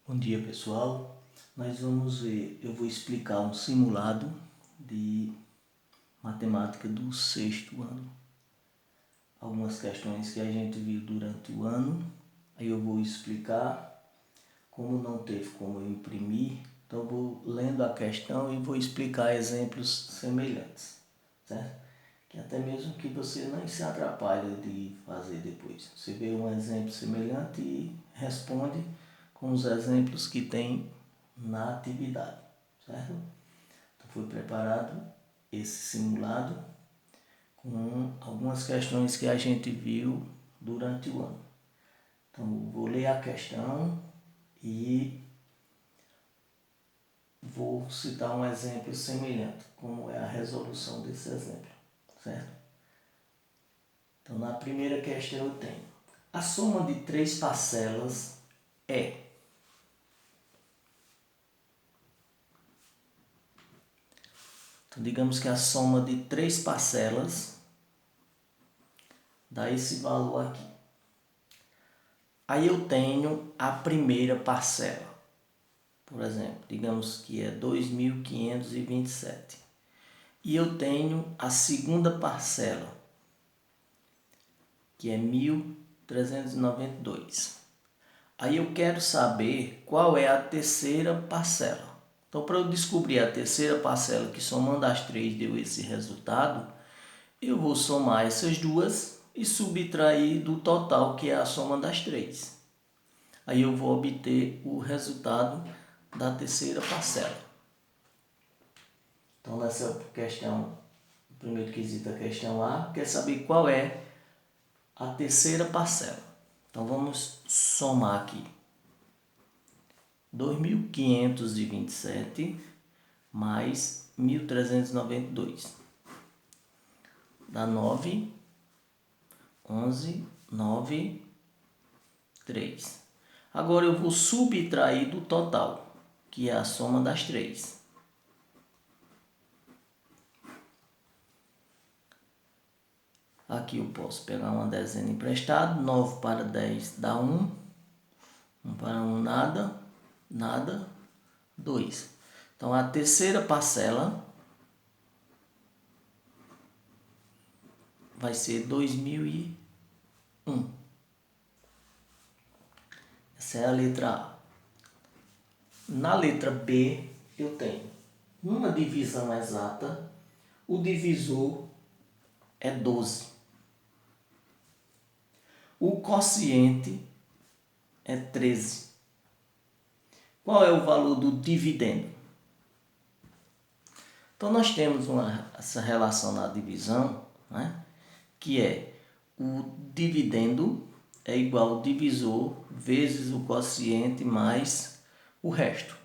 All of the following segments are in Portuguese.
Bom dia, pessoal. Eu vou explicar um simulado de matemática do 6º ano. Algumas questões que a gente viu durante o ano. Aí eu vou explicar. Como não teve como eu imprimir, então eu vou lendo a questão e vou explicar exemplos semelhantes, certo? Que até mesmo que você não se atrapalhe de fazer depois. Você vê um exemplo semelhante e responde com os exemplos que tem na atividade, certo? Então foi preparado esse simulado com algumas questões que a gente viu durante o ano. Então eu vou ler a questão e vou citar um exemplo semelhante, como é a resolução desse exemplo, certo? Então na primeira questão eu tenho: a soma de 3 parcelas é. Então digamos que a soma de 3 parcelas dá esse valor aqui. Aí eu tenho a primeira parcela. Por exemplo, digamos que é 2.527. E eu tenho a segunda parcela, que é 1.392. Aí eu quero saber qual é a terceira parcela. Então, para eu descobrir a terceira parcela, que somando as 3 deu esse resultado, eu vou somar essas duas e subtrair do total, que é a soma das 3. Aí eu vou obter o resultado da terceira parcela. Então, nessa questão, o primeiro quesito da questão A, quer saber qual é a terceira parcela. Então, vamos somar aqui. 2.527 mais 1.392. Dá 9, 11, 9, 3. Agora eu vou subtrair do total, que é a soma das 3. Aqui eu posso pegar uma dezena emprestada. 9 para 10 dá 1. 1 para 1 nada. Nada. 2. Então a terceira parcela vai ser 2001. Essa é a letra A. Na letra B eu tenho uma divisão exata. O divisor é 12. O quociente é 13. Qual é o valor do dividendo? Então, nós temos essa relação na divisão, né? Que é o dividendo é igual ao divisor vezes o quociente mais o resto,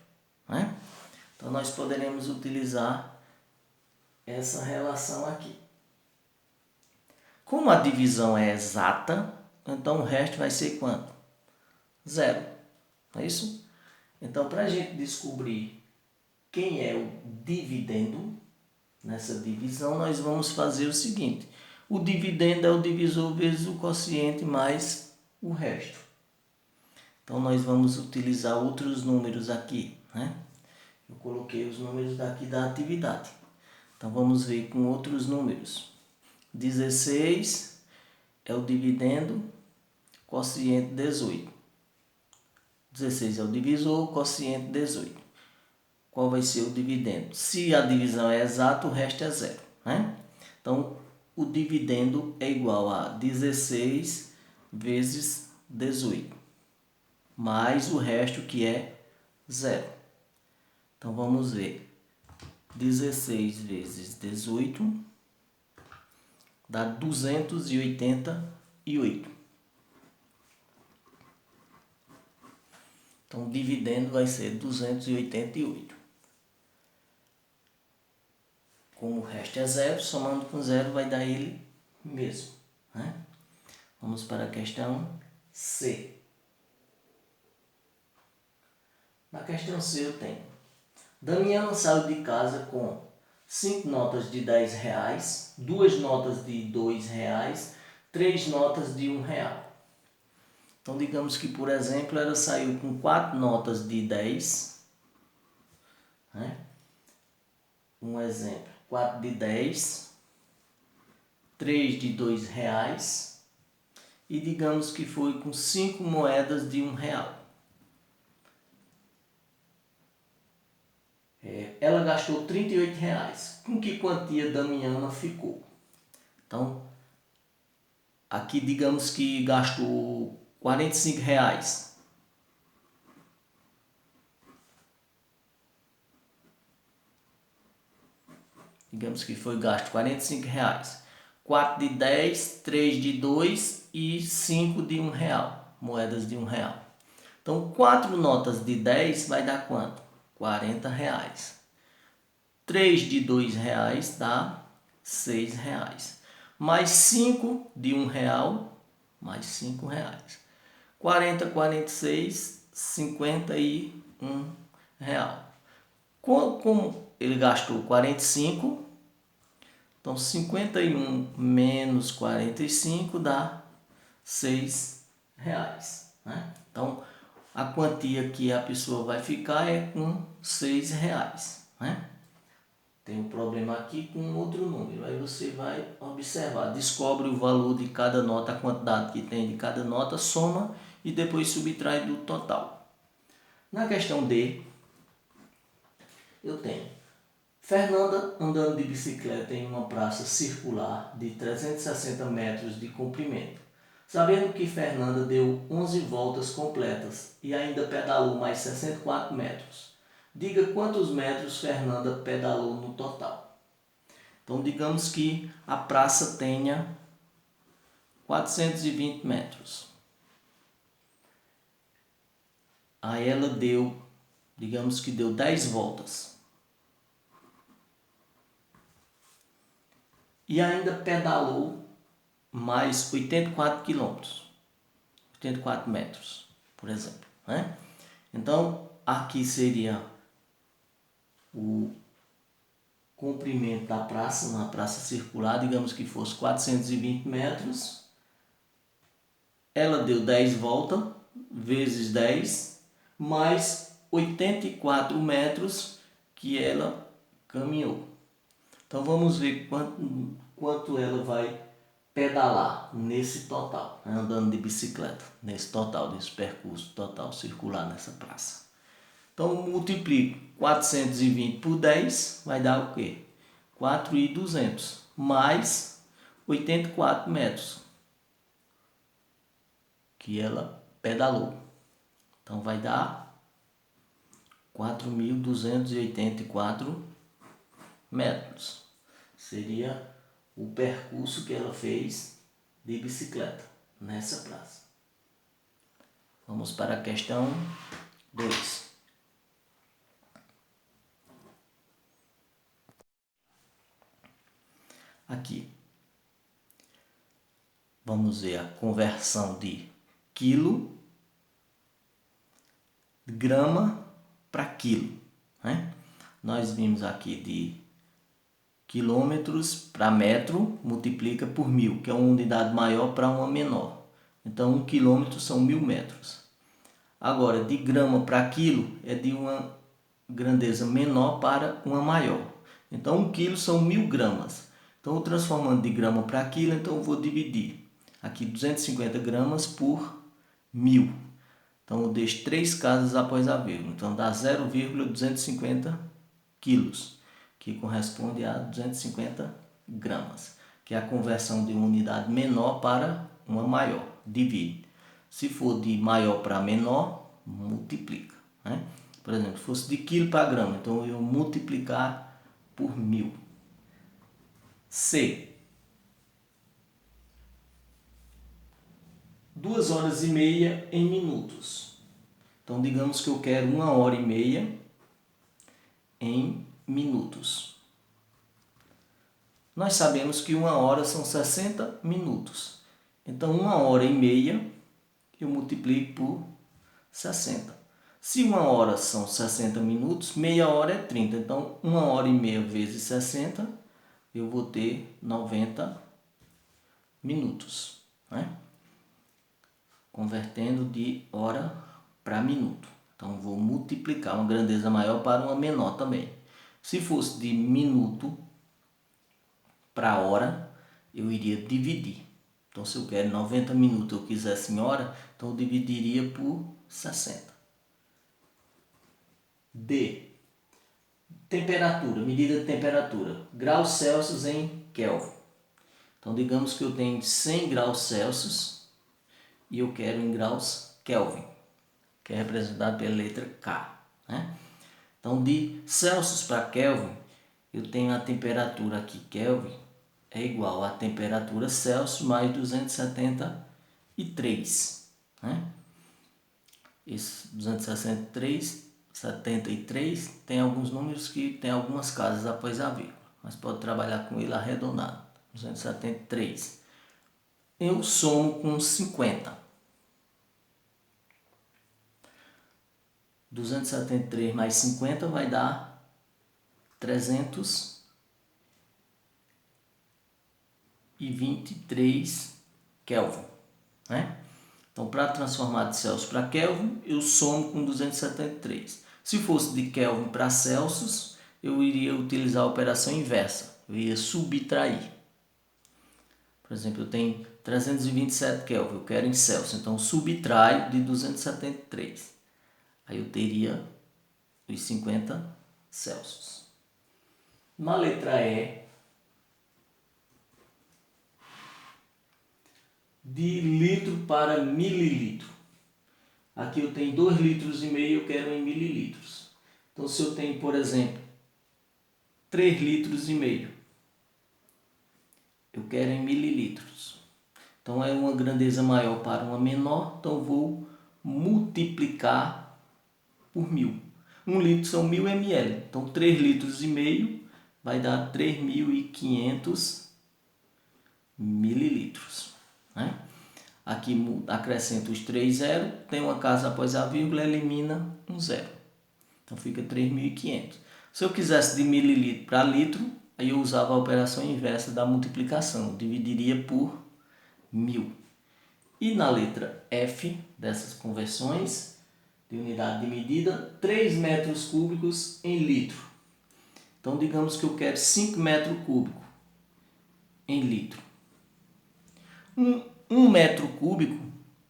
né? Então, nós poderemos utilizar essa relação aqui. Como a divisão é exata, então o resto vai ser quanto? 0. Não é isso? Então, para a gente descobrir quem é o dividendo nessa divisão, nós vamos fazer o seguinte: o dividendo é o divisor vezes o quociente mais o resto. Então, nós vamos utilizar outros números aqui, né? Eu coloquei os números daqui da atividade. Então, vamos ver com outros números. 16 é o dividendo, quociente 18. 16 é o divisor, quociente 18. Qual vai ser o dividendo? Se a divisão é exata, o resto é 0, né? Então, o dividendo é igual a 16 vezes 18, mais o resto, que é 0. Então, vamos ver. 16 vezes 18 dá 288. Então, o dividendo vai ser 288. Como o resto é 0, somando com 0 vai dar ele mesmo, né? Vamos para a questão C. Na questão C eu tenho: Damiana saiu de casa com 5 notas de 10 reais, 2 notas de 2 reais, 3 notas de 1 real. Então, digamos que, por exemplo, ela saiu com 4 notas de 10, né? Um exemplo, 4 de 10, 3 de R$ 2 e digamos que foi com 5 moedas de R$ 1. Ela gastou R$ 38. Com que quantia Damiana ficou? Então, aqui digamos que gastou R$ 45. Digamos que foi gasto R$ 45. 4 de 10, 3 de 2 e 5 de R$ 1. Moedas de R$ 1. Então, 4 notas de 10 vai dar quanto? R$ 40. 3 de R$ 2 dá R$ 6. Mais 5 de R$ 1, mais R$ 5. 40, 46, R$ 51. Como ele gastou 45, então 51 menos 45 dá R$ 6, né? Então a quantia que a pessoa vai ficar é com R$ 6, né? Tem um problema aqui com outro número, aí você vai observar, descobre o valor de cada nota, a quantidade que tem de cada nota, soma e depois subtrai do total. Na questão D, eu tenho Fernanda andando de bicicleta em uma praça circular de 360 metros de comprimento. Sabendo que Fernanda deu 11 voltas completas e ainda pedalou mais 64 metros. Diga quantos metros Fernanda pedalou no total. Então, digamos que a praça tenha 420 metros. Aí ela deu, digamos que deu 10 voltas. E ainda pedalou mais 84 quilômetros, 84 metros, por exemplo, né? Então, aqui seria o comprimento da praça, na praça circular, digamos que fosse 420 metros. Ela deu 10 voltas, vezes 10, mais 84 metros que ela caminhou. Então, vamos ver quanto ela vai pedalar nesse total, né? Andando de bicicleta, nesse total, desse percurso total circular nessa praça. Então, multiplico 420 por 10, vai dar o quê? 4.200 mais 84 metros que ela pedalou. Então, vai dar 4.284 metros. Seria o percurso que ela fez de bicicleta nessa praça. Vamos para a questão 2. Aqui, vamos ver a conversão de quilo, grama para quilo, né? Nós vimos aqui de quilômetros para metro, multiplica por 1000, que é uma unidade maior para uma menor. Então, 1 quilômetro são 1000 metros. Agora, de grama para quilo é de uma grandeza menor para uma maior. Então, 1 quilo são 1000 gramas. Então, transformando de grama para quilo, então eu vou dividir aqui 250 gramas por 1000. Então, eu deixo 3 casas após a vírgula. Então, dá 0,250 quilos, que corresponde a 250 gramas, que é a conversão de uma unidade menor para uma maior. Divide. Se for de maior para menor, multiplica, né? Por exemplo, se fosse de quilo para grama, então eu vou multiplicar por 1000. C. 2 horas e meia em minutos. Então, digamos que eu quero 1 hora e meia em minutos. Nós sabemos que 1 hora são 60 minutos. Então, 1 hora e meia eu multiplico por 60. Se 1 hora são 60 minutos, meia hora é 30. Então, 1 hora e meia vezes 60, eu vou ter 90 minutos, né? convertendo de hora para minuto. Então, vou multiplicar uma grandeza maior para uma menor também. Se fosse de minuto para hora, eu iria dividir. Então, se eu quero 90 minutos eu quisesse em hora, então eu dividiria por 60. D. Temperatura, medida de temperatura. Graus Celsius em Kelvin. Então, digamos que eu tenho 100 graus Celsius e eu quero em graus Kelvin, que é representado pela letra K, né? Então, de Celsius para Kelvin, eu tenho a temperatura aqui, Kelvin, é igual a temperatura Celsius mais 273, né? Esse 263 tem alguns números que tem algumas casas após a vírgula, mas pode trabalhar com ele arredondado. 273. Eu somo com 50. 273 mais 50 vai dar 323 Kelvin, né? Então, para transformar de Celsius para Kelvin, eu somo com 273. Se fosse de Kelvin para Celsius, eu iria utilizar a operação inversa. Eu ia subtrair. Por exemplo, eu tenho 327 Kelvin, eu quero em Celsius, então subtraio de 273. Aí eu teria os 50 Celsius. Na letra E, de litro para mililitro. Aqui eu tenho 2,5 litros, eu quero em mililitros. Então, se eu tenho, por exemplo, 3,5 litros, eu quero em mililitros. Então, é uma grandeza maior para uma menor, então eu vou multiplicar por 1000. 1 litro são 1000 ml, então 3,5 litros vai dar 3.500 mililitros, né? Aqui acrescento os 3 zeros, tem uma casa após a vírgula, elimina um zero. Então fica 3.500. Se eu quisesse de mililitro para litro, aí eu usava a operação inversa da multiplicação, dividiria por 1000. E na letra F dessas conversões de unidade de medida, 3 metros cúbicos em litro. Então digamos que eu quero 5 metros cúbicos em litro. Um metro cúbico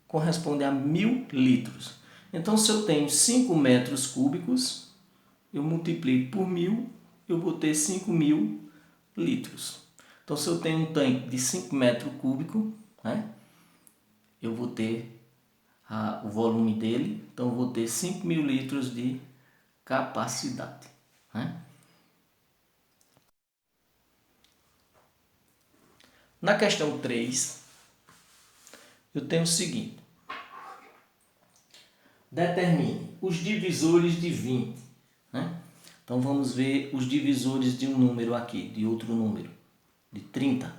corresponde a 1000 litros. Então, se eu tenho 5 metros cúbicos, eu multiplico por 1000, eu vou ter 5.000 litros. Então, se eu tenho um tanque de 5 metros cúbicos, né, eu vou ter o volume dele, então eu vou ter 5.000 litros de capacidade, né? Na questão 3, eu tenho o seguinte: determine os divisores de 20. Né? Então vamos ver os divisores de um número aqui, de outro número, de 30.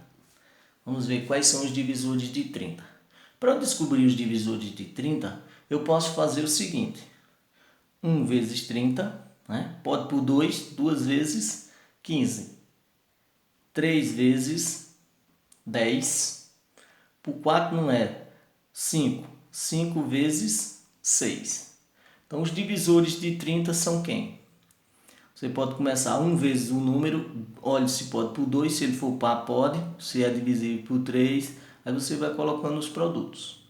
Vamos ver quais são os divisores de 30. Para eu descobrir os divisores de 30, eu posso fazer o seguinte: 1 vezes 30, né? Pode por 2 vezes 15. 3 vezes 10, por 4 não é 5, 5 vezes 6. Então, os divisores de 30 são quem? Você pode começar 1 vezes o número, olhe se pode por 2, se ele for par pode, se é divisível por 3, aí você vai colocando os produtos.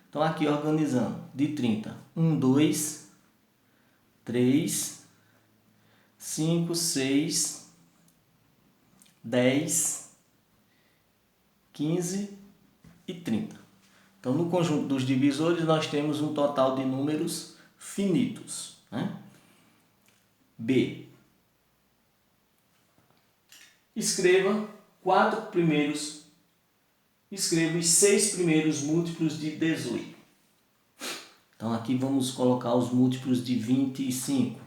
Então, aqui organizando, de 30, 1, 2, 3, 5, 6, 10, 15 e 30. Então, no conjunto dos divisores, nós temos um total de números finitos, né? B. Escreva os 6 primeiros múltiplos de 18. Então, aqui vamos colocar os múltiplos de 25.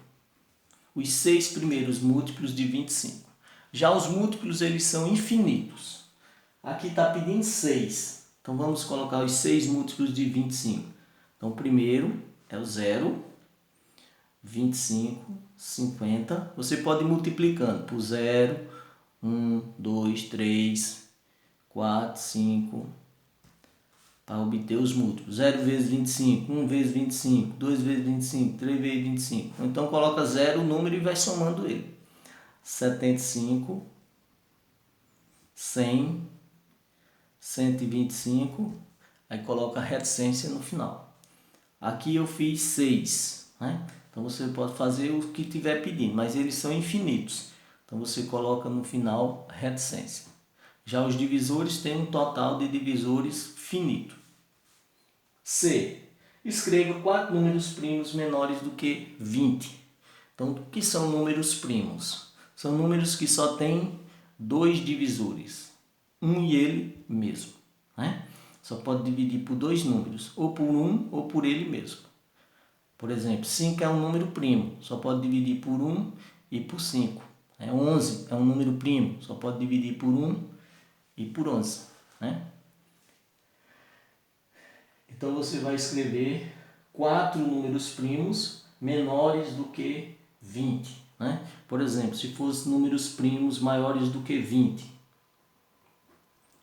Os 6 primeiros múltiplos de 25. Já os múltiplos, eles são infinitos. Aqui está pedindo 6. Então, vamos colocar os 6 múltiplos de 25. Então, o primeiro é o 0, 25, 50. Você pode ir multiplicando por 0, 1, 2, 3, 4, 5, para obter os múltiplos. 0 vezes 25, 1 vezes 25, 2 vezes 25, 3 vezes 25. Então coloca 0 o número e vai somando ele. 75, 100, 125, aí coloca a reticência no final. Aqui eu fiz 6, né? Então você pode fazer o que tiver pedindo, mas eles são infinitos. Então você coloca no final reticência. Já os divisores têm um total de divisores finito. C. Escreva 4 números primos menores do que 20. Então, o que são números primos? São números que só têm 2 divisores, um e ele mesmo, né? Só pode dividir por 2 números, ou por um ou por ele mesmo. Por exemplo, 5 é um número primo, só pode dividir por 1 e por 5. 11 é um número primo, só pode dividir por 1 e por 11, né? Então você vai escrever 4 números primos menores do que 20, né? Por exemplo, se fossem números primos maiores do que 20.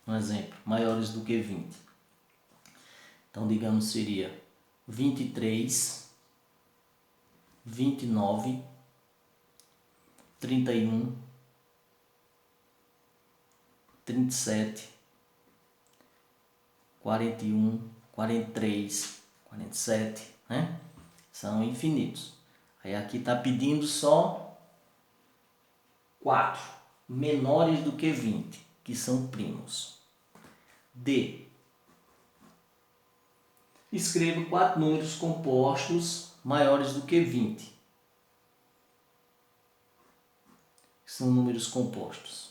Um exemplo, maiores do que 20. Então, digamos, seria 23, 29, 31, 37, 41, 43, 47, né? São infinitos. Aí aqui está pedindo só 4 menores do que 20, que são primos. D. Escreva 4 números compostos maiores do que 20. Que são números compostos.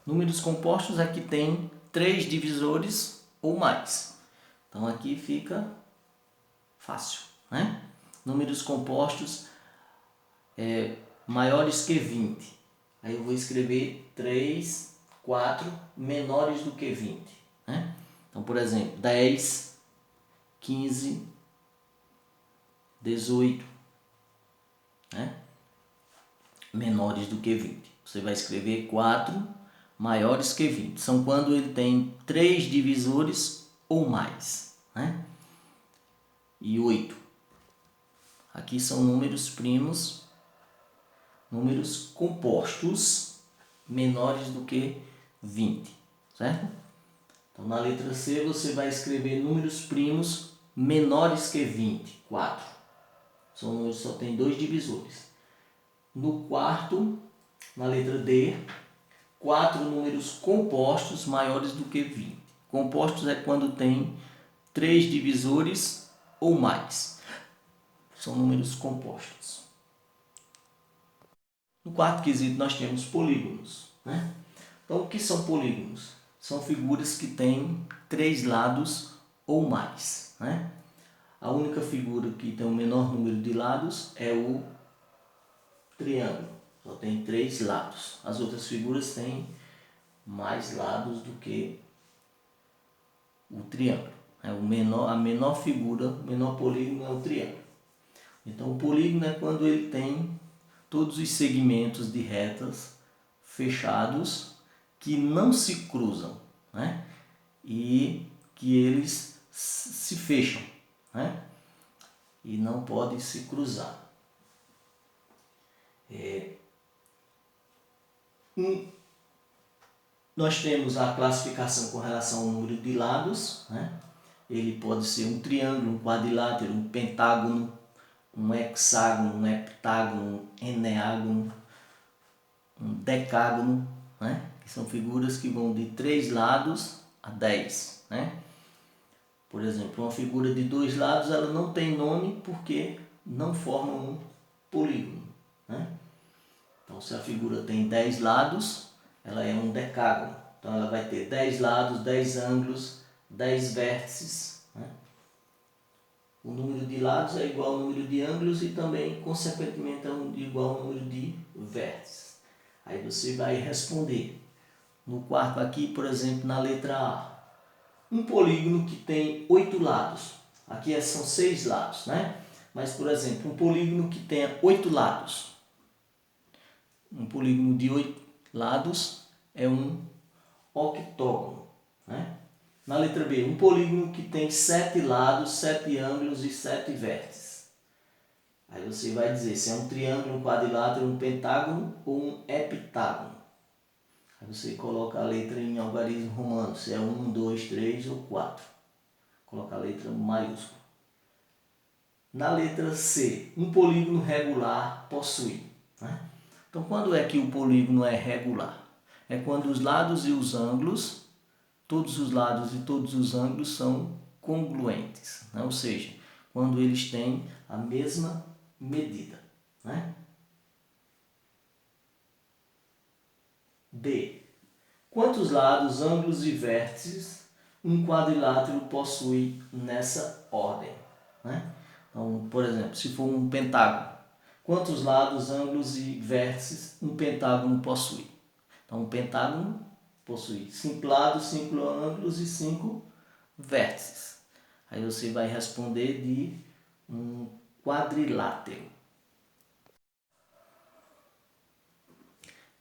Números compostos é que tem 3 divisores ou mais. Então aqui fica fácil, né? Números compostos maiores que 20. Aí eu vou escrever 3, 4 menores do que 20, né? Então, por exemplo, 10, 15, 18, né? Menores do que 20. Você vai escrever 4 maiores que 20. São quando ele tem 3 divisores ou mais, né? E 8. Aqui são números primos, números compostos menores do que 20, certo? Então, na letra C, você vai escrever números primos menores que 20, 4. São números que só tem 2 divisores. No quarto, na letra D, 4 números compostos maiores do que 20. Compostos é quando tem 3 divisores ou mais. São números compostos. No quarto quesito, nós temos polígonos, né? Então, o que são polígonos? São figuras que têm 3 lados ou mais, né? A única figura que tem o menor número de lados é o triângulo. Só tem 3 lados. As outras figuras têm mais lados do que o triângulo. A menor figura, o menor polígono é o triângulo. Então, o polígono é quando ele tem todos os segmentos de retas fechados que não se cruzam, né? E que eles se fecham, né? E não podem se cruzar. Nós temos a classificação com relação ao número de lados, né? Ele pode ser um triângulo, um quadrilátero, um pentágono, um hexágono, um heptágono, um eneágono, um decágono, né? Que são figuras que vão de 3 lados a 10, né? Por exemplo, uma figura de 2 lados ela não tem nome porque não forma um polígono, né? Então, se a figura tem 10 lados, ela é um decágono. Então, ela vai ter 10 lados, 10 ângulos, 10 vértices, né? O número de lados é igual ao número de ângulos e também, consequentemente, é igual ao número de vértices. Aí você vai responder. No quarto aqui, por exemplo, na letra A. Um polígono que tem 8 lados. Aqui são 6 lados, né? Mas, por exemplo, um polígono que tenha 8 lados. Um polígono de 8 lados é um octógono, né? Na letra B, um polígono que tem 7 lados, 7 ângulos e 7 vértices. Aí você vai dizer se é um triângulo, um quadrilátero, um pentágono ou um heptágono. Aí você coloca a letra em algarismo romano, se é 1, 2, 3 ou 4. Coloca a letra maiúscula. Na letra C, um polígono regular possui. Né? Então, quando é que o polígono é regular? É quando os lados e os ângulos, todos os lados e todos os ângulos são congruentes. Né? Ou seja, quando eles têm a mesma medida. Né? D. Quantos lados, ângulos e vértices um quadrilátero possui nessa ordem? Né? Então, por exemplo, se for um pentágono, quantos lados, ângulos e vértices um pentágono possui? Então, um pentágono possui 5 lados, 5 ângulos e 5 vértices. Aí você vai responder de um quadrilátero.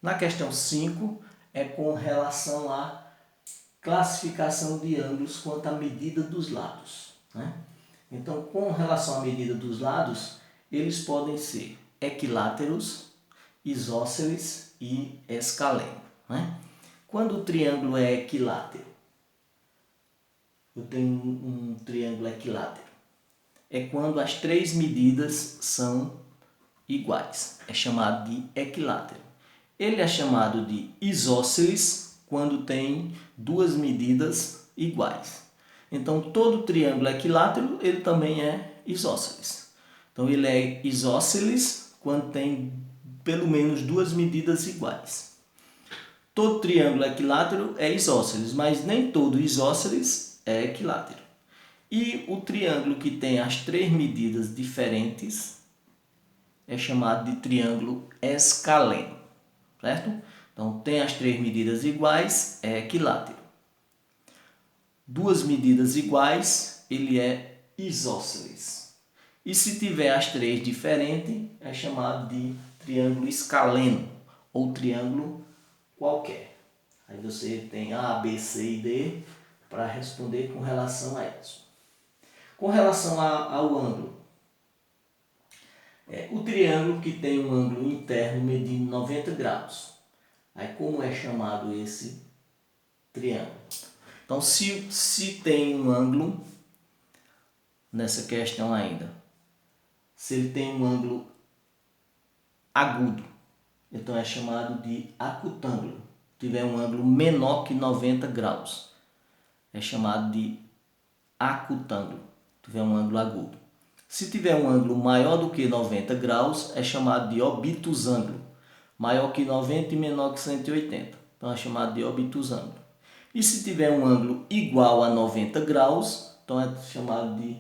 Na questão 5, é com relação à classificação de ângulos quanto à medida dos lados. Né? Então, com relação à medida dos lados, eles podem ser equiláteros, isósceles e escaleno. Né? Quando o triângulo é equilátero, eu tenho um triângulo equilátero, é quando as 3 medidas são iguais, é chamado de equilátero. Ele é chamado de isósceles quando tem 2 medidas iguais. Então, todo triângulo equilátero, ele também é isósceles. Então, ele é isósceles quando tem pelo menos 2 medidas iguais. Todo triângulo equilátero é isósceles, mas nem todo isósceles é equilátero. E o triângulo que tem as 3 medidas diferentes é chamado de triângulo escaleno. Certo? Então, tem as 3 medidas iguais, é equilátero. 2 medidas iguais, ele é isósceles. E se tiver as 3 diferentes, é chamado de triângulo escaleno ou triângulo qualquer. Aí você tem A, B, C e D para responder com relação a isso. Com relação ao ângulo, o triângulo que tem um ângulo interno medindo 90 graus. Aí como é chamado esse triângulo? Então, se tem um ângulo, nessa questão ainda, se ele tem um ângulo agudo, então é chamado de acutângulo. Se tiver um ângulo menor que 90 graus, é chamado de acutângulo. Se tiver um ângulo agudo. Se tiver um ângulo maior do que 90 graus, é chamado de obtusângulo. Maior que 90 e menor que 180. Então é chamado de obtusângulo. E se tiver um ângulo igual a 90 graus, então é chamado de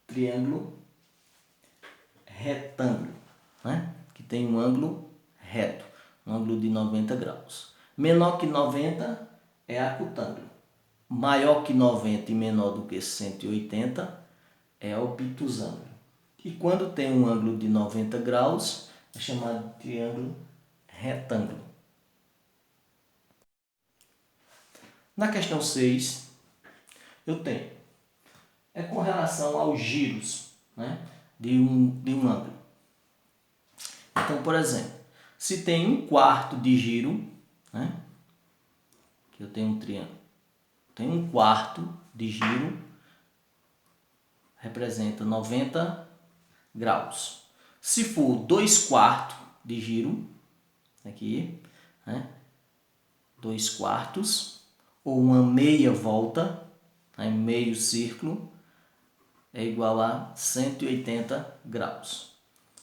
triângulo retângulo, né? Que tem um ângulo reto, um ângulo de 90 graus. Menor que 90 é acutângulo. Maior que 90 e menor do que 180 é obtusângulo. E quando tem um ângulo de 90 graus, é chamado de triângulo retângulo. Na questão 6, eu tenho, é com relação aos giros, né, de um ângulo. Então, por exemplo, se tem 1/4 de giro, né, que eu tenho um triângulo, tem 1/4 de giro, representa 90 graus. Se for 2/4 de giro, aqui, né, 2/4, ou uma meia volta, né, meio círculo, é igual a 180 graus.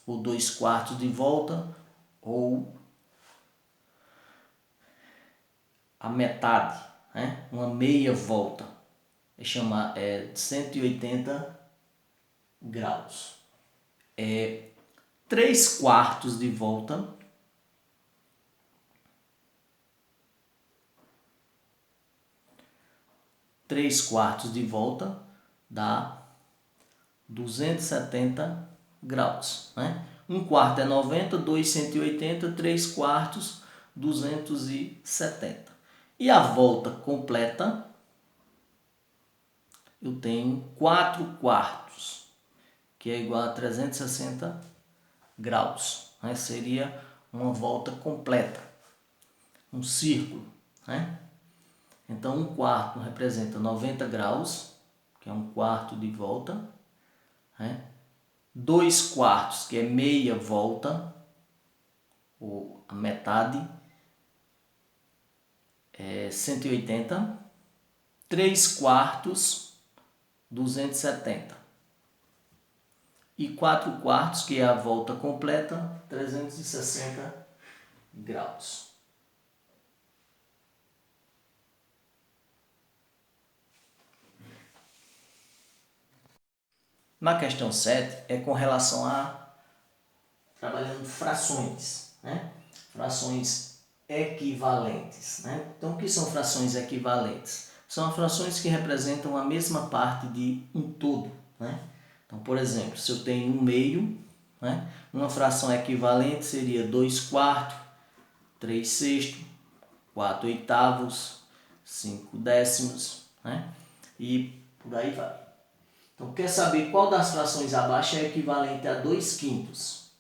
Ou 2/4 de volta, ou a metade, né, uma meia volta, é 180 graus. 3/4 de volta, dá 270 graus. Né? 1/4 é 90, 2 180, 3/4 270. E a volta completa eu tenho 4 quartos, que é igual a 360 graus. Né? Seria uma volta completa, um círculo. Né? Então, um quarto representa 90 graus, que é um quarto de volta. Né? 2 quartos, que é meia volta, ou a metade, é 180. 3 quartos, 270. E 4 quartos, que é a volta completa, 360 graus. Na questão 7 é com relação a trabalhando frações, né? Frações equivalentes. Né? Então, o que são frações equivalentes? São frações que representam a mesma parte de um todo. Né? Então, por exemplo, se eu tenho 1/2, né? Uma fração equivalente seria 2 quartos, 3 sextos, 4 oitavos, 5 décimos, né? E por aí vai. Então, quer saber qual das frações abaixo é equivalente a 2 quintos?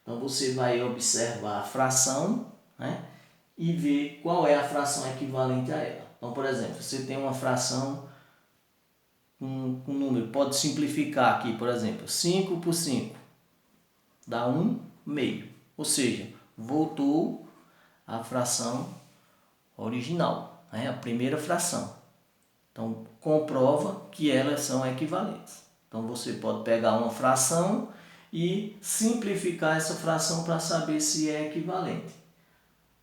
Então, você vai observar a fração, né? E ver qual é a fração equivalente a ela. Então, por exemplo, você tem uma fração com um número, pode simplificar aqui, por exemplo, 5 por 5 dá 1/2. Ou seja, voltou à fração original, né? A primeira fração. Então, comprova que elas são equivalentes. Então, você pode pegar uma fração e simplificar essa fração para saber se é equivalente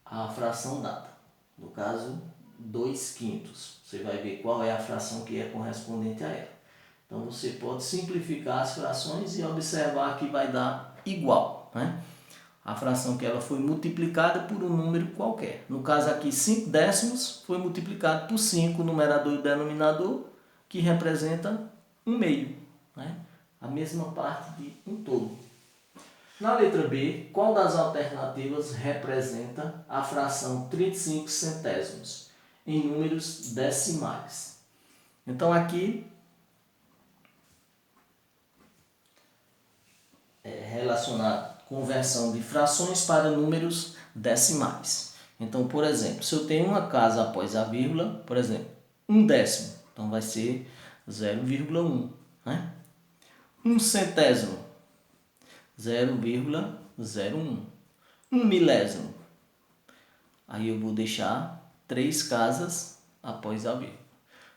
à fração dada. No caso, 2 quintos. Você vai ver qual é a fração que é correspondente a ela. Então, você pode simplificar as frações e observar que vai dar igual, né? A fração que ela foi multiplicada por um número qualquer. No caso aqui, 5 décimos foi multiplicado por 5, numerador e denominador, que representa 1/2. Né? A mesma parte de um todo. Na letra B, qual das alternativas representa a fração 35 centésimos em números decimais? Então aqui é relacionado conversão de frações para números decimais. Então, por exemplo, se eu tenho uma casa após a vírgula, por exemplo, 1/10, então vai ser 0,1. Né? 1 centésimo, 0,01. 1 milésimo, aí eu vou deixar 3 casas após a vírgula.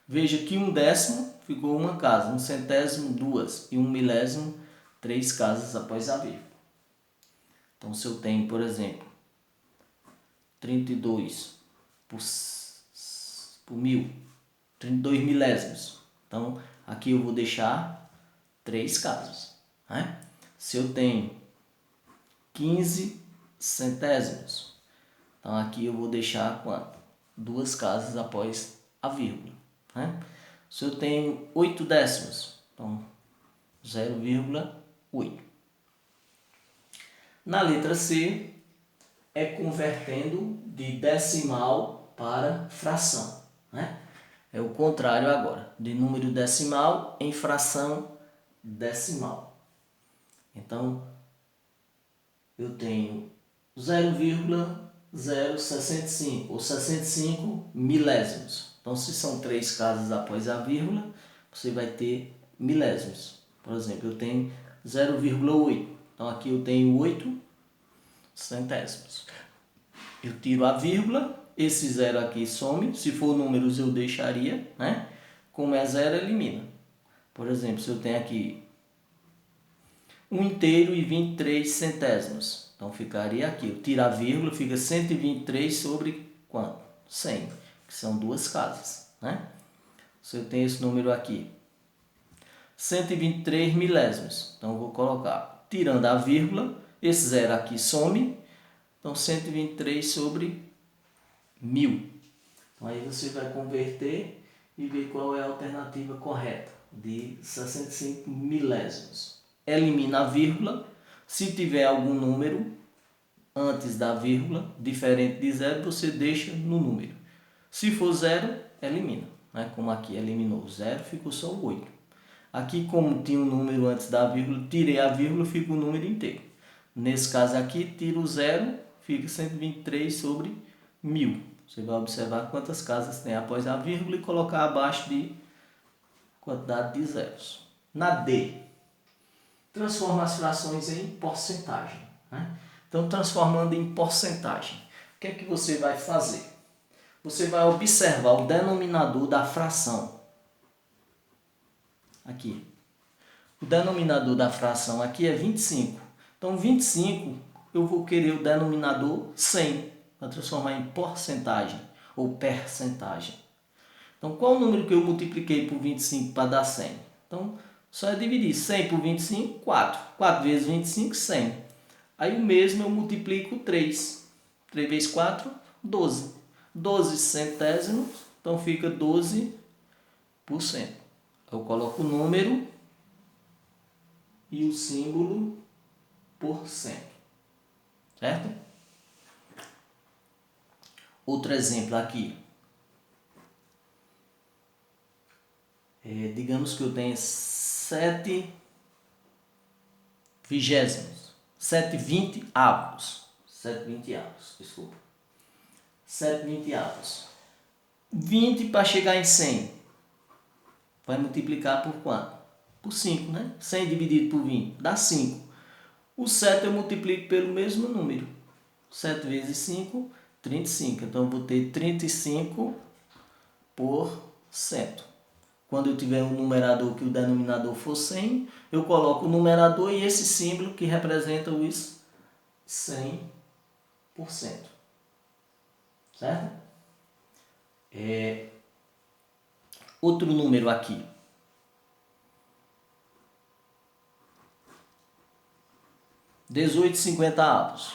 Veja que 1/10 ficou uma casa, 1 centésimo, 2, e 1 milésimo, 3 casas após a vírgula. Então, se eu tenho, por exemplo, 32 por 1000, 32 milésimos. Então, aqui eu vou deixar 3 casas. Né? Se eu tenho 15 centésimos, então aqui eu vou deixar quanto? 2 casas após a vírgula. Né? Se eu tenho 8 décimos, então 0,8. Na letra C, é convertendo de decimal para fração. Né? É o contrário agora, de número decimal em fração decimal. Então, eu tenho 0,065 ou 65 milésimos. Então, se são 3 casas após a vírgula, você vai ter milésimos. Por exemplo, eu tenho 0,8. Então, aqui eu tenho 8 centésimos. Eu tiro a vírgula, esse zero aqui some. Se for números, eu deixaria. Né? Como é zero, elimina. Por exemplo, se eu tenho aqui 1 inteiro e 23 centésimos. Então, ficaria aqui. Eu tiro a vírgula, fica 123 sobre quanto? 100, que são 2 casas. Né? Se eu tenho esse número aqui, 123 milésimos. Então, eu vou colocar, tirando a vírgula, esse zero aqui some. Então, 123 sobre 1000. Então, aí você vai converter e ver qual é a alternativa correta de 65 milésimos. Elimina a vírgula. Se tiver algum número antes da vírgula, diferente de zero, você deixa no número. Se for zero, elimina. né? Como aqui eliminou o 0, ficou só o 8. Aqui, como tinha um número antes da vírgula, tirei a vírgula, fica o número inteiro. Nesse caso aqui, tiro o 0, fica 123 sobre 1000. Você vai observar quantas casas tem após a vírgula e colocar abaixo de quantidade de zeros. Na D, transforma as frações em porcentagem, né? Então, transformando em porcentagem, o que é que você vai fazer? Você vai observar o denominador da fração. Aqui. O denominador da fração aqui é 25. Então, 25, eu vou querer o denominador 100, para transformar em porcentagem ou percentagem. Então, qual o número que eu multipliquei por 25 para dar 100? Então, só é dividir 100 por 25, 4. 4 vezes 25, 100. Aí o mesmo eu multiplico 3. 3 vezes 4, 12. 12 centésimos, então fica 12%. Eu coloco o número e o símbolo por cento. Certo? Outro exemplo aqui. Digamos que eu tenho 7 vigésimos. 7 vinteavos. 7 vinteavos, desculpa. 7 vinteavos. 20 para chegar em 100. Vai multiplicar por quanto? Por 5, né? 100 dividido por 20 dá 5. O 7 eu multiplico pelo mesmo número. 7 vezes 5, 35. Então eu vou ter 35%. Quando eu tiver um numerador que o denominador for 100, eu coloco o numerador e esse símbolo que representa os 100%. Certo? Outro número aqui. 18,50.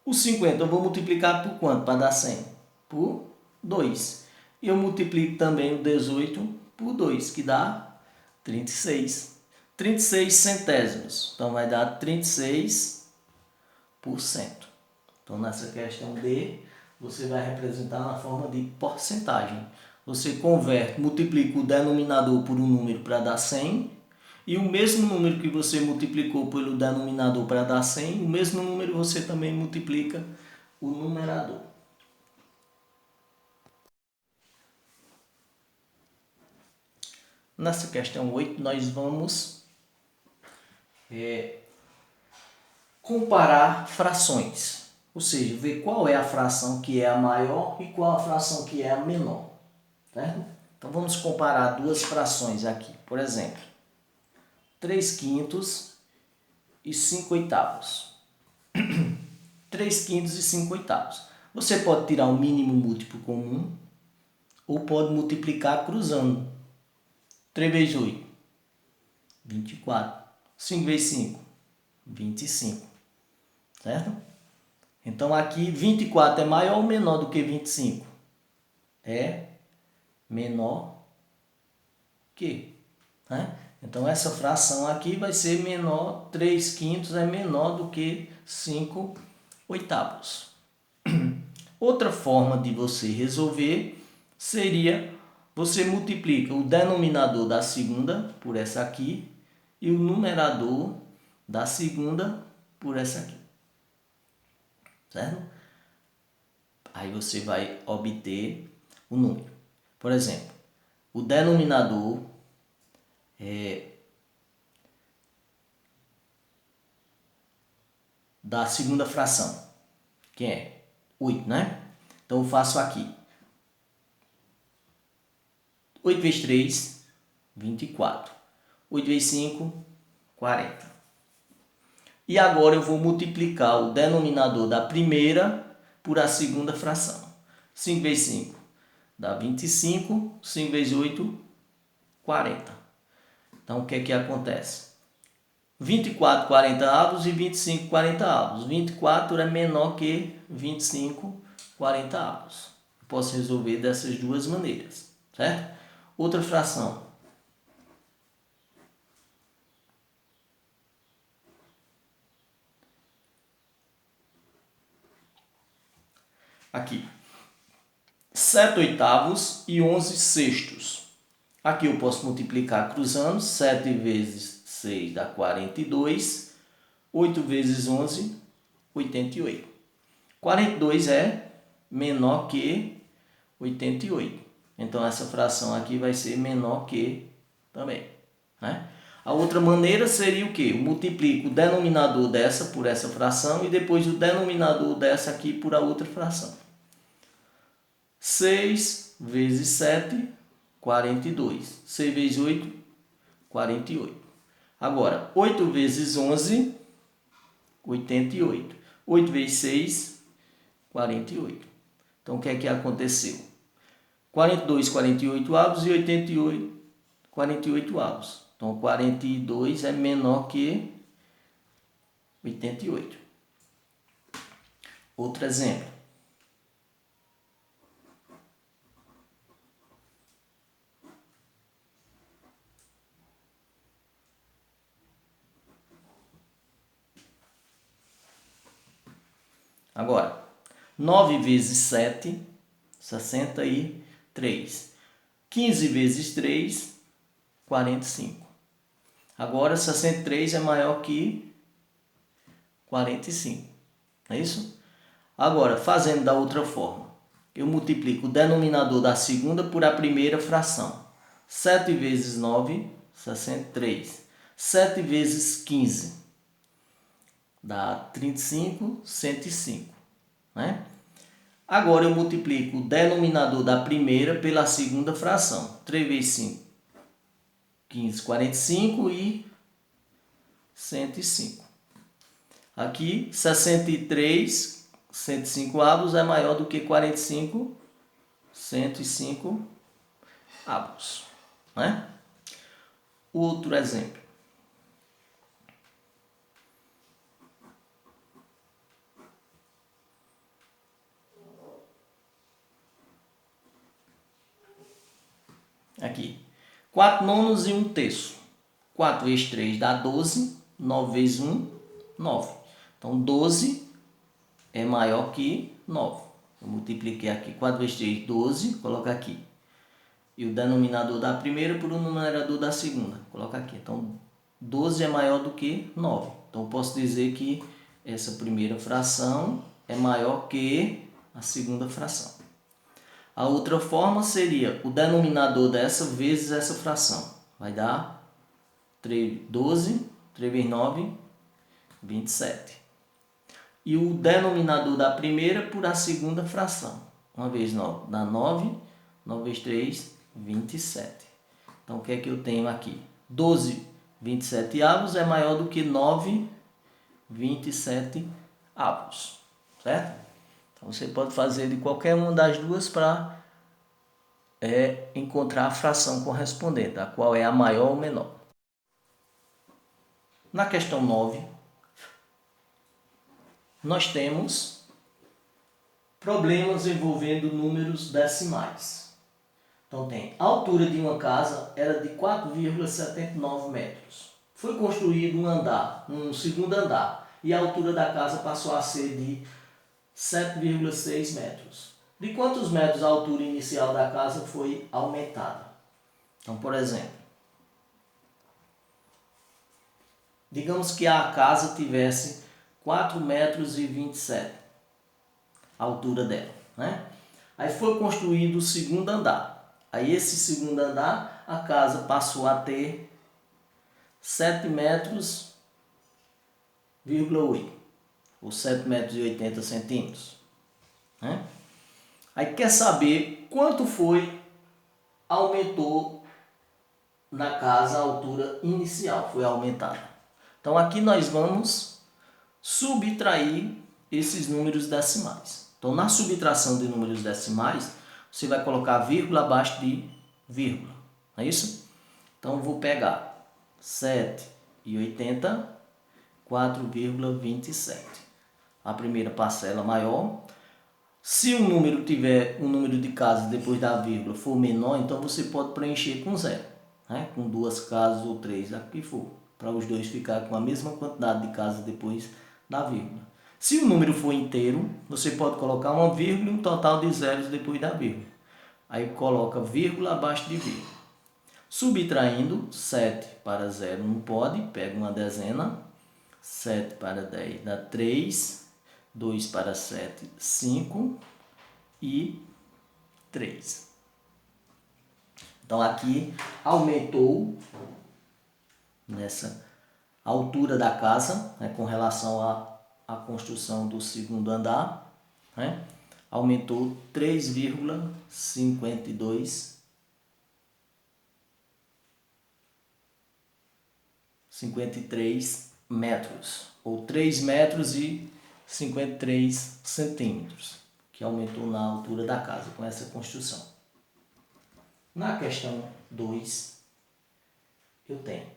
O 50 eu vou multiplicar por quanto para dar 100? Por 2. E eu multiplico também o 18 por 2, que dá 36. 36 centésimos. Então vai dar 36%. Então nessa questão D, você vai representar na forma de porcentagem. Você converte, multiplica o denominador por um número para dar 100. E o mesmo número que você multiplicou pelo denominador para dar 100, o mesmo número você também multiplica o numerador. Nessa questão 8, nós vamos comparar frações. Ou seja, ver qual é a fração que é a maior e qual a fração que é a menor. Certo? Então vamos comparar duas frações aqui. Por exemplo, 3 quintos e 5 oitavos. 3 quintos e 5 oitavos. Você pode tirar o mínimo múltiplo comum ou pode multiplicar cruzando. 3 vezes 8, 24. 5 vezes 5, 25. Certo? Então aqui 24 é maior ou menor do que 25? É menor que. Né? Então essa fração aqui vai ser menor, 3 quintos é menor do que 5 oitavos. Outra forma de você resolver seria você multiplica o denominador da segunda por essa aqui e o numerador da segunda por essa aqui. Certo? Aí você vai obter o número. Por exemplo, o denominador da segunda fração, que é 8, né? Então eu faço aqui 8 vezes 3, 24. 8 vezes 5, 40. E agora eu vou multiplicar o denominador da primeira por a segunda fração. 5 vezes 5 dá 25. 5 vezes 8, 40. Então o que é que acontece? 24 40avos e 25 40avos. 24 é menor que 25 40avos. Eu posso resolver dessas duas maneiras, certo? Outra fração. Aqui. 7 oitavos e 11 sextos. Aqui eu posso multiplicar cruzando. 7 vezes 6 dá 42. 8 vezes 11, 88. 42 é menor que 88. Então, essa fração aqui vai ser menor que também, né? A outra maneira seria o quê? Eu multiplico o denominador dessa por essa fração e depois o denominador dessa aqui por a outra fração. 6 vezes 7, 42. 6 vezes 8, 48. Agora, 8 vezes 11, 88. 8 vezes 6, 48. Então, o que é que aconteceu? 42, 48 avos e 88, 48 avos. Então, 42 é menor que 88. Outro exemplo. Agora, 9 vezes 7, 63. 15 vezes 3, 45. Agora, 63 é maior que 45. Não é isso? Agora, fazendo da outra forma, eu multiplico o denominador da segunda por a primeira fração. 7 vezes 9, 63. 7 vezes 15 dá 35, 105. Né? Agora, eu multiplico o denominador da primeira pela segunda fração. 3 vezes 5, 15, 45 e 105. Aqui, 63, 105 avos é maior do que 45, 105 avos. Né? Outro exemplo. Aqui. 4 nonos e 1 terço. 4 vezes 3 dá 12. 9 vezes 1, 9. Então, 12 é maior que 9. Eu multipliquei aqui. 4 vezes 3, 12. Coloca aqui. E o denominador da primeira por o numerador da segunda. Coloca aqui. Então, 12 é maior do que 9. Então, eu posso dizer que essa primeira fração é maior que a segunda fração. A outra forma seria o denominador dessa vezes essa fração. Vai dar 12, 3 vezes 9, 27. E o denominador da primeira por a segunda fração. 1 vezes 9 dá 9, 9 vezes 3, 27. Então, o que é que eu tenho aqui? 12, 27 avos é maior do que 9, 27 avos. Certo? Então, você pode fazer de qualquer uma das duas para encontrar a fração correspondente, a qual é a maior ou menor. Na questão 9, nós temos problemas envolvendo números decimais. Então, tem a altura de uma casa era de 4,79 metros. Foi construído um andar, um segundo andar, e a altura da casa passou a ser de 7,6 metros. De quantos metros a altura inicial da casa foi aumentada? Então, por exemplo, digamos que a casa tivesse 4,27 metros a altura dela, né? Aí foi construído o segundo andar. Aí esse segundo andar, a casa passou a ter 7,8 metros, ou 7,80 centímetros. Né? Aí quer saber quanto aumentou na casa a altura inicial, foi aumentada. Então aqui nós vamos subtrair esses números decimais. Então na subtração de números decimais, você vai colocar vírgula abaixo de vírgula, não é isso? Então eu vou pegar 7,80, 4,27. A primeira parcela maior. Se o número tiver um número de casas depois da vírgula for menor, então você pode preencher com 0, né? Com 2 casas ou 3, o que for, para os dois ficar com a mesma quantidade de casas depois da vírgula. Se o número for inteiro, você pode colocar uma vírgula e um total de zeros depois da vírgula. aí coloca vírgula abaixo de vírgula. Subtraindo, 7 para 0 não pode, pega uma dezena, 7 para 10 dá 3, 2 para 7, 5 e 3. Então aqui aumentou nessa altura da casa, né, com relação à construção do segundo andar, né, aumentou 3,53 metros, ou 3 metros e 53 centímetros, que aumentou na altura da casa com essa construção. Na questão 2, eu tenho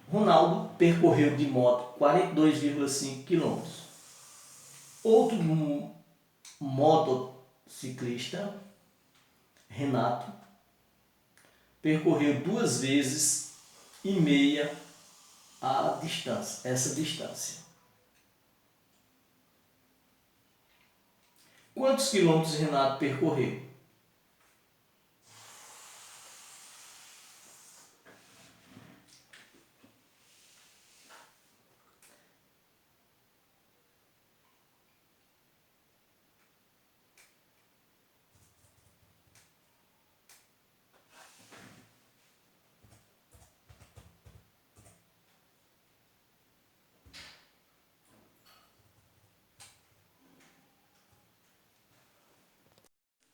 Ronaldo percorreu de moto 42,5 km. Outro motociclista, Renato, percorreu 2 vezes e meia a distância, essa distância. Quantos quilômetros Renato percorreu?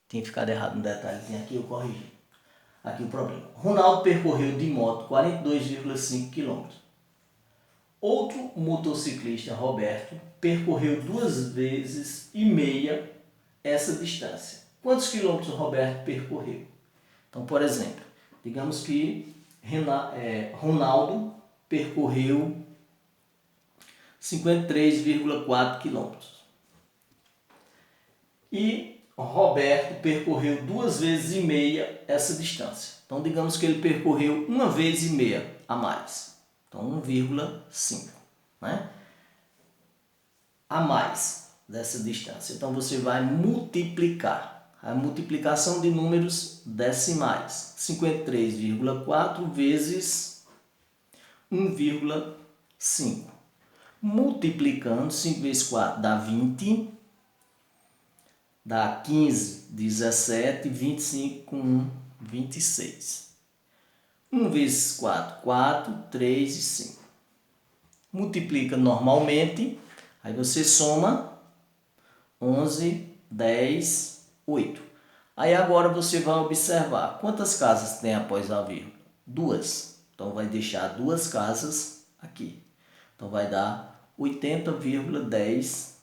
Tinha ficado errado um detalhezinho aqui, eu corrigi. Aqui o problema. Ronaldo percorreu de moto 42,5 km. Outro motociclista, Roberto, percorreu 2 vezes e meia essa distância. Quantos quilômetros Roberto percorreu? Então, por exemplo, digamos que Ronaldo percorreu 53,4 quilômetros. E Roberto percorreu 2 vezes e meia essa distância. Então, digamos que ele percorreu 1 vez e meia a mais. Então, 1,5, né? A mais dessa distância. Então, você vai multiplicar. A multiplicação de números decimais. 53,4 vezes 1,5. Multiplicando, 5 vezes 4 dá 20. Dá 15, 17, 25 com 1, 26. 1 vezes 4, 4, 3 e 5. Multiplica normalmente, aí você soma 11, 10, 8. Aí agora você vai observar quantas casas tem após a vírgula? 2. Então vai deixar 2 casas aqui. Então vai dar 80,10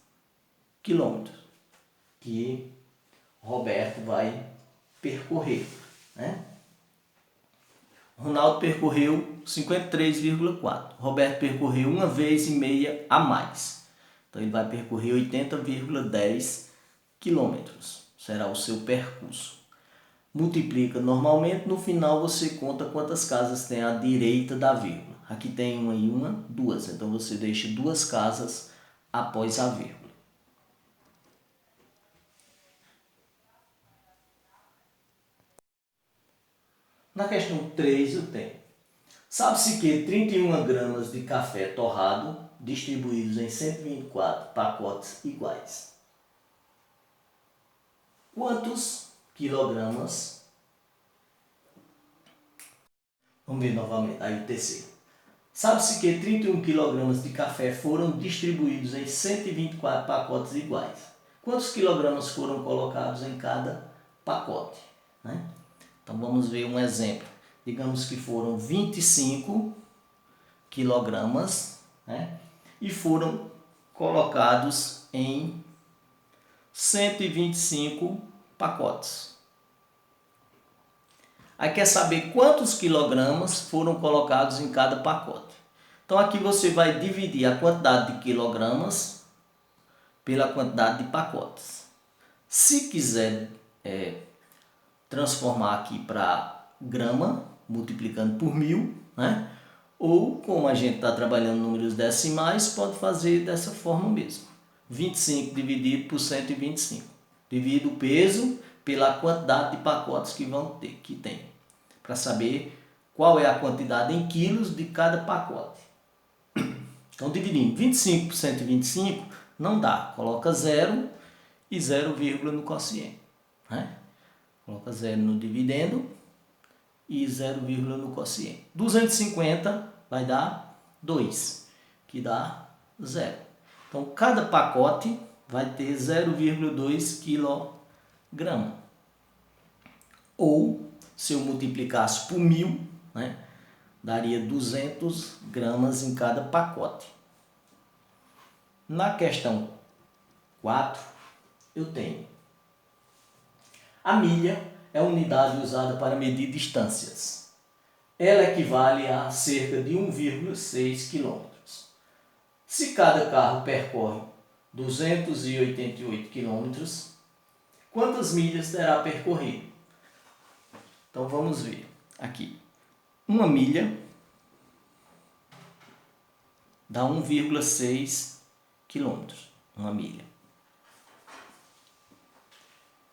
quilômetros que Roberto vai percorrer, né? Ronaldo percorreu 53,4. Roberto percorreu 1 vez e meia a mais. Então ele vai percorrer 80,10 quilômetros. Será o seu percurso. Multiplica normalmente, no final você conta quantas casas tem à direita da vírgula. Aqui tem uma e uma, 2. Então você deixa 2 casas após a vírgula. Na questão 3 eu tenho. Sabe-se que 31 gramas de café torrado distribuídos em 124 pacotes iguais. Quantos quilogramas? Vamos ver novamente, aí o terceiro. Sabe-se que 31 quilogramas de café foram distribuídos em 124 pacotes iguais. Quantos quilogramas foram colocados em cada pacote, né? Então vamos ver um exemplo. Digamos que foram 25 quilogramas, né? E foram colocados em 125 pacotes. Aí quer saber quantos quilogramas foram colocados em cada pacote. Então aqui você vai dividir a quantidade de quilogramas pela quantidade de pacotes. Se quiser transformar aqui para grama, multiplicando por 1000, né? Ou como a gente está trabalhando números decimais, pode fazer dessa forma mesmo. 25 dividido por 125. Divido o peso pela quantidade de pacotes que tem. Para saber qual é a quantidade em quilos de cada pacote. Então, dividindo 25 por 125, não dá. Coloca 0 e 0, no quociente. Né? Coloca 0 no dividendo e 0, no quociente. 250 vai dar 2, que dá 0. Então, cada pacote vai ter 0,2 kg. Ou, se eu multiplicasse por 1000, né, daria 200 gramas em cada pacote. Na questão 4, eu tenho a milha é a unidade usada para medir distâncias. Ela equivale a cerca de 1,6 km. Se cada carro percorre 288 km, quantas milhas terá percorrido? Então vamos ver aqui. Uma milha dá 1,6 km. Uma milha.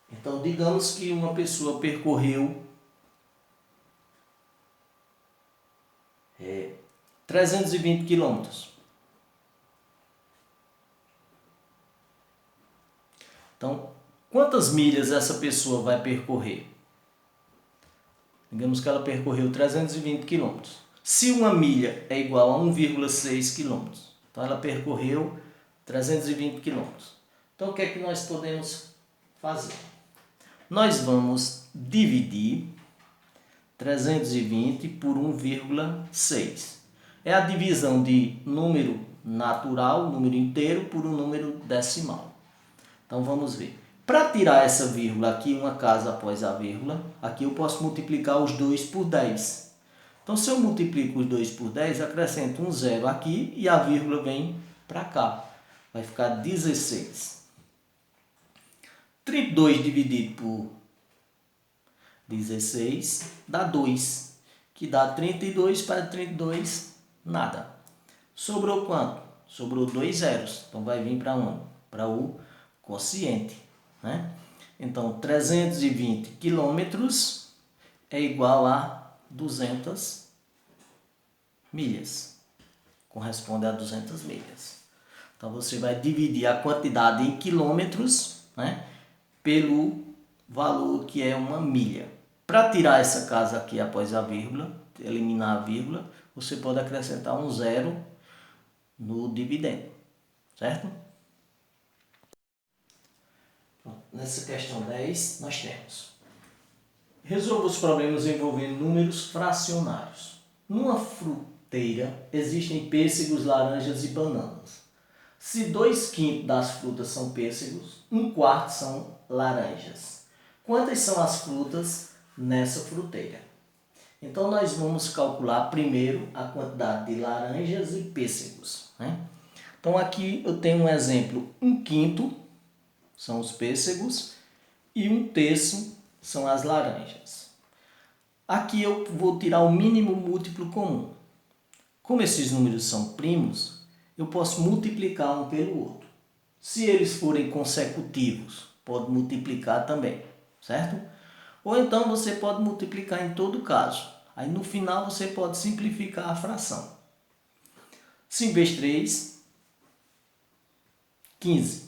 Então, digamos que uma pessoa percorreu 320 km. Então, quantas milhas essa pessoa vai percorrer? Digamos que ela percorreu 320 km. Se uma milha é igual a 1,6 km, então ela percorreu 320 km. Então, o que é que nós podemos fazer? Nós vamos dividir 320 por 1,6. É a divisão de número natural, número inteiro, por um número decimal. Então vamos ver. Para tirar essa vírgula aqui, uma casa após a vírgula, aqui eu posso multiplicar os 2 por 10. Então se eu multiplico os 2 por 10, acrescento um zero aqui e a vírgula vem para cá. Vai ficar 16. 32 dividido por 16 dá 2, que dá 32 para 32, nada. Sobrou quanto? Sobrou 2 zeros, então vai vir para onde? Para o quociente. Né? Então, 320 quilômetros é igual a 200 milhas. Corresponde a 200 milhas. Então, você vai dividir a quantidade em quilômetros, né, pelo valor que é uma milha. Para tirar essa casa aqui após a vírgula, eliminar a vírgula, você pode acrescentar um zero no dividendo, certo? Nessa questão 10, nós temos: resolva os problemas envolvendo números fracionários. Numa fruteira existem pêssegos, laranjas e bananas. Se 2/5 das frutas são pêssegos, 1/4 são laranjas. Quantas são as frutas nessa fruteira? Então, nós vamos calcular primeiro a quantidade de laranjas e pêssegos. Né? Então, aqui eu tenho um exemplo: 1/5 são os pêssegos e 1/3 são as laranjas. Aqui eu vou tirar o mínimo múltiplo comum. Como esses números são primos, eu posso multiplicar um pelo outro. Se eles forem consecutivos, pode multiplicar também, certo? Ou então você pode multiplicar em todo caso. Aí no final você pode simplificar a fração. 5 vezes 3, 15.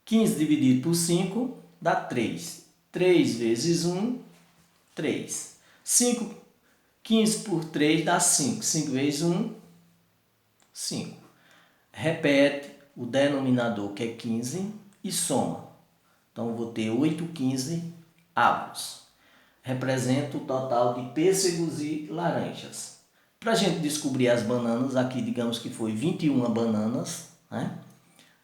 15 dividido por 5 dá 3. 3 vezes 1, 3. 15 por 3 dá 5. 5 vezes 1, 5. Repete o denominador, que é 15, e soma. Então, eu vou ter 8/15 avos. Representa o total de pêssegos e laranjas. Para a gente descobrir as bananas, aqui digamos que foi 21 bananas, né?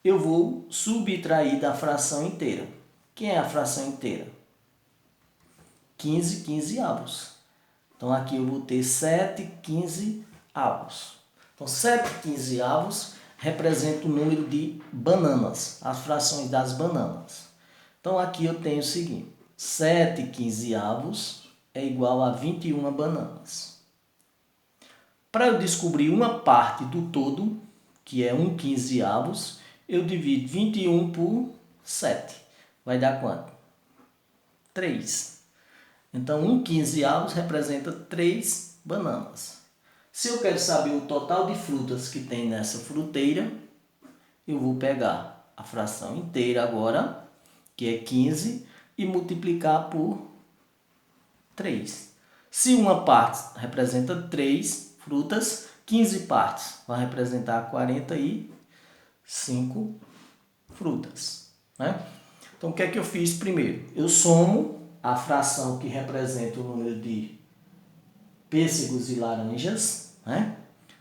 Eu vou subtrair da fração inteira. Quem é a fração inteira? 15 avos. Então, aqui eu vou ter 7/15 avos. Então, 7/15 avos representa o número de bananas, as frações das bananas. Então, aqui eu tenho o seguinte: 7/15 avos é igual a 21 bananas. Para eu descobrir uma parte do todo, que é 1/15, eu divido 21 por 7. Vai dar quanto? 3. Então, 1/15 representa 3 bananas. Se eu quero saber o total de frutas que tem nessa fruteira, eu vou pegar a fração inteira agora, que é 15, e multiplicar por 3. Se uma parte representa 3 frutas, 15 partes vai representar 45 frutas, né? Então, o que é que eu fiz primeiro? Eu somo a fração que representa o número de pêssegos e laranjas, né?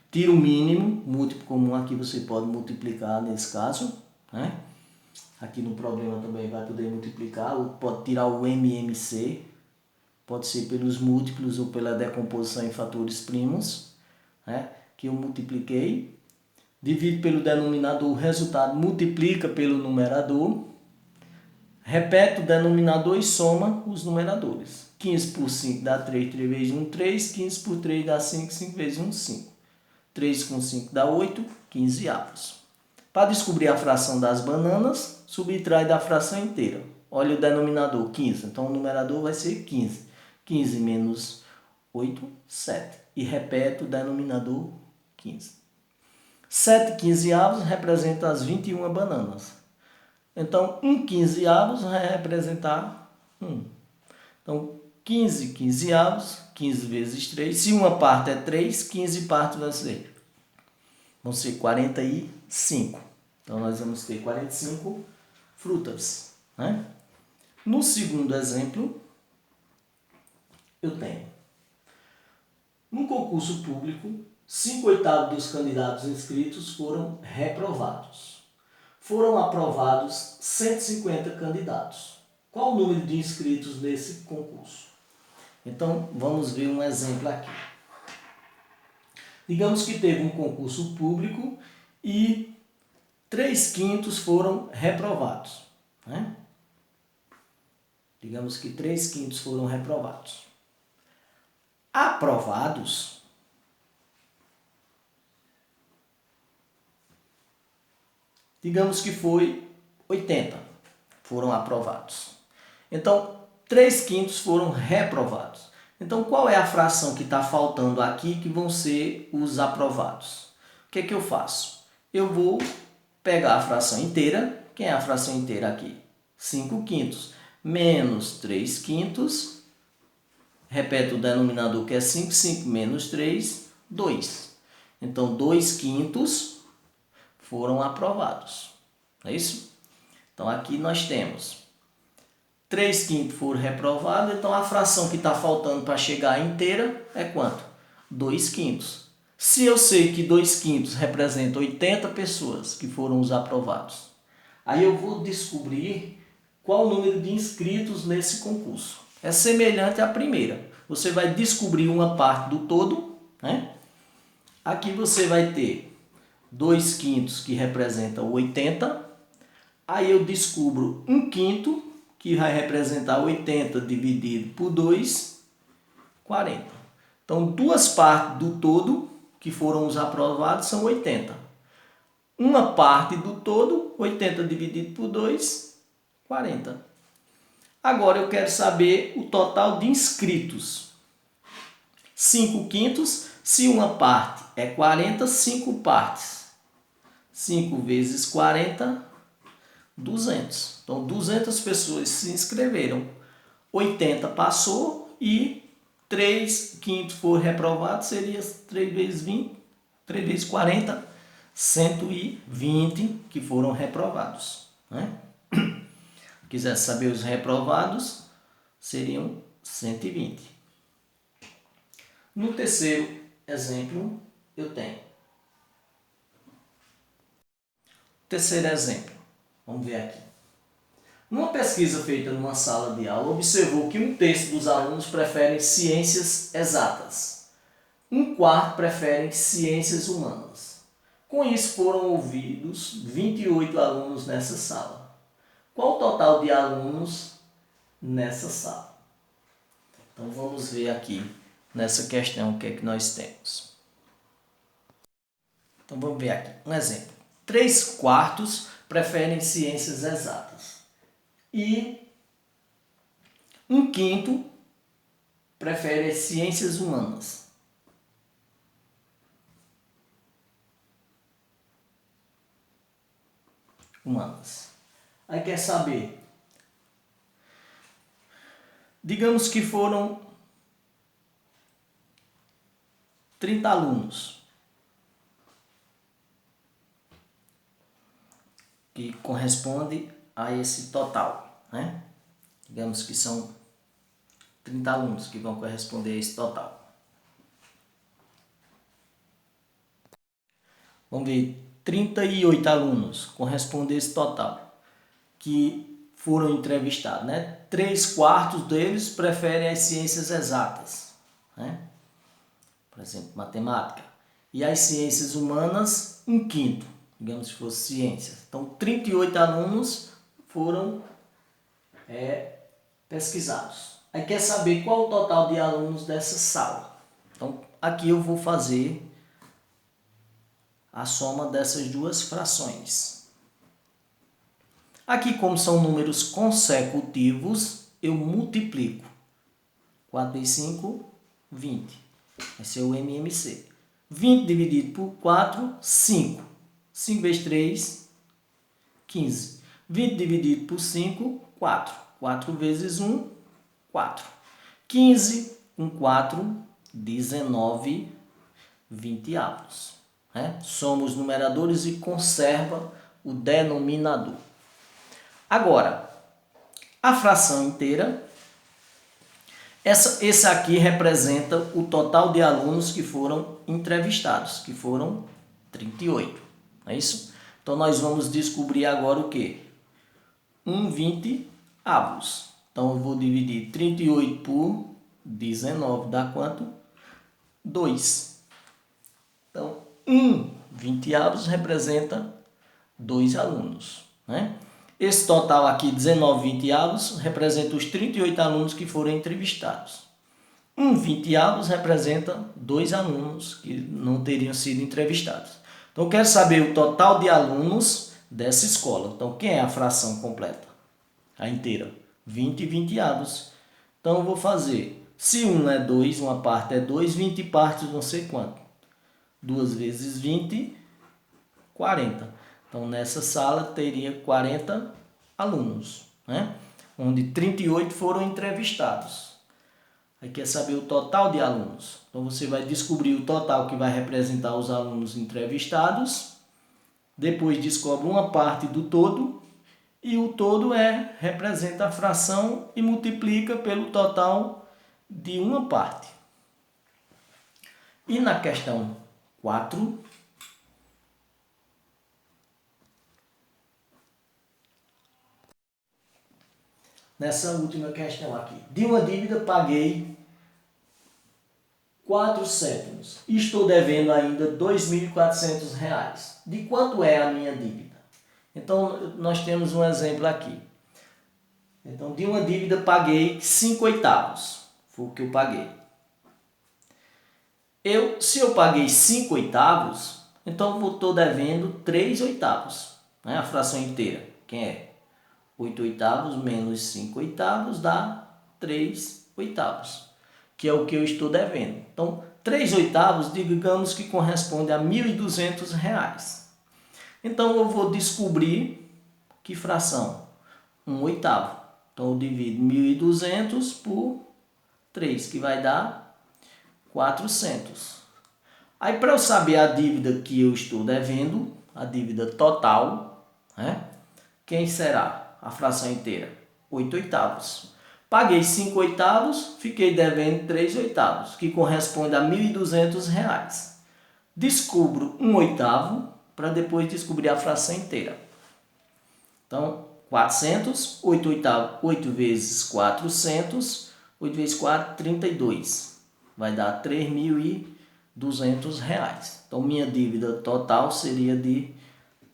Tiro o mínimo, múltiplo comum aqui você pode multiplicar nesse caso, né? Aqui no problema também vai poder multiplicar, ou pode tirar o MMC, pode ser pelos múltiplos ou pela decomposição em fatores primos, né? Que eu multipliquei. Divido pelo denominador, o resultado multiplica pelo numerador. Repete o denominador e soma os numeradores. 15 por 5 dá 3, 3 vezes 1, 3. 15 por 3 dá 5, 5 vezes 1, 5. 3 com 5 dá 8, 15avos. Para descobrir a fração das bananas, subtrai da fração inteira. Olha o denominador, 15. Então o numerador vai ser 15. 15 menos 8, 7. E repete o denominador, 15. 7/15 representa as 21 bananas. Então, 1/15 vai representar 1. Então, 15/15, 15 vezes 3. Se uma parte é 3, 15 partes vão ser 45. Então, nós vamos ter 45 frutas, né? No segundo exemplo, eu tenho. No concurso público, 5/8 dos candidatos inscritos foram reprovados. Foram aprovados 150 candidatos. Qual o número de inscritos nesse concurso? Então, vamos ver um exemplo aqui. Digamos que teve um concurso público e 3/5 foram reprovados, né? Digamos que 3/5 foram reprovados. Aprovados, digamos que foi 80 foram aprovados. Então, 3/5 foram reprovados. Então, qual é a fração que está faltando aqui que vão ser os aprovados? O que é que eu faço? Eu vou pegar a fração inteira. Quem é a fração inteira aqui? 5/5 menos 3/5. Repete o denominador que é 5. 5 menos 3, 2. Então, 2/5 foram aprovados. É isso? Então, aqui nós temos 3/5 foram reprovados. Então, a fração que está faltando para chegar inteira é quanto? 2/5. Se eu sei que 2/5 representa 80 pessoas que foram os aprovados, aí eu vou descobrir qual o número de inscritos nesse concurso. É semelhante à primeira. Você vai descobrir uma parte do todo, né? Aqui você vai ter 2/5 que representa 80. Aí eu descubro 1/5 que vai representar 80 dividido por 2, 40. Então, duas partes do todo que foram os aprovados são 80. Uma parte do todo, 80 dividido por 2, 40. Agora eu quero saber o total de inscritos. 5/5, se uma parte é 40, 5 partes. 5 vezes 40, 200. Então, 200 pessoas se inscreveram. 80 passou e 3/5 foi reprovado, seria 3 vezes 20, 3 vezes 40, 120 que foram reprovados, né? Quiser saber os reprovados, seriam 120. No terceiro exemplo, eu tenho. Terceiro exemplo, vamos ver aqui. Numa pesquisa feita numa sala de aula, observou que 1/3 dos alunos preferem ciências exatas. 1/4 preferem ciências humanas. Com isso, foram ouvidos 28 alunos nessa sala. Qual o total de alunos nessa sala? Então, vamos ver aqui nessa questão o que é que nós temos. Então vamos ver aqui um exemplo. 3/4 preferem ciências exatas e 1/5 prefere as ciências humanas. Aí quer saber, digamos que foram 30 alunos, que corresponde a esse total, né? Digamos que são 30 alunos que vão corresponder a esse total. Vamos ver, 38 alunos correspondem a esse total que foram entrevistados, né? 3/4 deles preferem as ciências exatas, né? Por exemplo, matemática. E as ciências humanas, 1/5, digamos que fosse ciências. Então, 38 alunos foram pesquisados. Aí quer saber qual o total de alunos dessa sala. Então, aqui eu vou fazer a soma dessas duas frações. Aqui, como são números consecutivos, eu multiplico. 4 vezes 5, 20. Vai ser o MMC. 20 dividido por 4, 5. 5 vezes 3, 15. 20 dividido por 5, 4. 4 vezes 1, 4. 15 com 4, 19 vinteavos. Soma os numeradores e conserva o denominador. Agora, a fração inteira, esse aqui representa o total de alunos que foram entrevistados, que foram 38. Não é isso? Então, nós vamos descobrir agora o quê? 1/20avos. Então, eu vou dividir 38 por 19, dá quanto? 2. Então, 1/20avos representa 2 alunos, né? Esse total aqui, 19/20avos, representa os 38 alunos que foram entrevistados. 1/20avos representa 2 alunos que não teriam sido entrevistados. Então, eu quero saber o total de alunos dessa escola. Então, quem é a fração completa? A inteira. 20/20avos. Então, eu vou fazer, se 1 é 2, uma parte é 2, 20 partes vão ser quanto? 2 vezes 20, 40. Então, nessa sala teria 40 alunos, né? Onde 38 foram entrevistados. Aí quer saber o total de alunos. Então, você vai descobrir o total que vai representar os alunos entrevistados. Depois, descobre uma parte do todo. E o todo representa a fração e multiplica pelo total de uma parte. E na questão 4, nessa última questão aqui, de uma dívida paguei 4 cêntimos. Estou devendo ainda R$ 2.400. De quanto é a minha dívida? Então, nós temos um exemplo aqui. Então, de uma dívida paguei 5/8. Foi o que eu paguei. Se eu paguei 5/8, então eu estou devendo 3/8. Né? A fração inteira. Quem é? 8/8 menos 5/8 dá 3/8, que é o que eu estou devendo. Então, 3/8, digamos que corresponde a R$ 1.200. Então, eu vou descobrir que fração? 1/8. Então, eu divido 1.200 por 3, que vai dar 400. Aí, para eu saber a dívida que eu estou devendo, a dívida total, né? Quem será a fração inteira? 8/8. Paguei 5/8, fiquei devendo 3/8, que corresponde a R$ 1.200. Descubro 1/8 para depois descobrir a fração inteira. Então, 400, 8/8, 8 vezes 400, 8 vezes 4, 32. Vai dar R$ 3.200. Então, minha dívida total seria de R$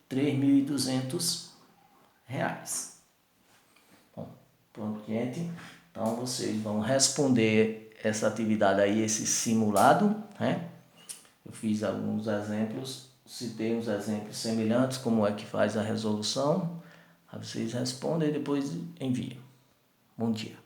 3.200. Bom, pronto, gente. Então, vocês vão responder essa atividade aí, esse simulado, né? Eu fiz alguns exemplos citei uns exemplos semelhantes, como é que faz a resolução. Aí vocês respondem e depois enviam. Bom dia.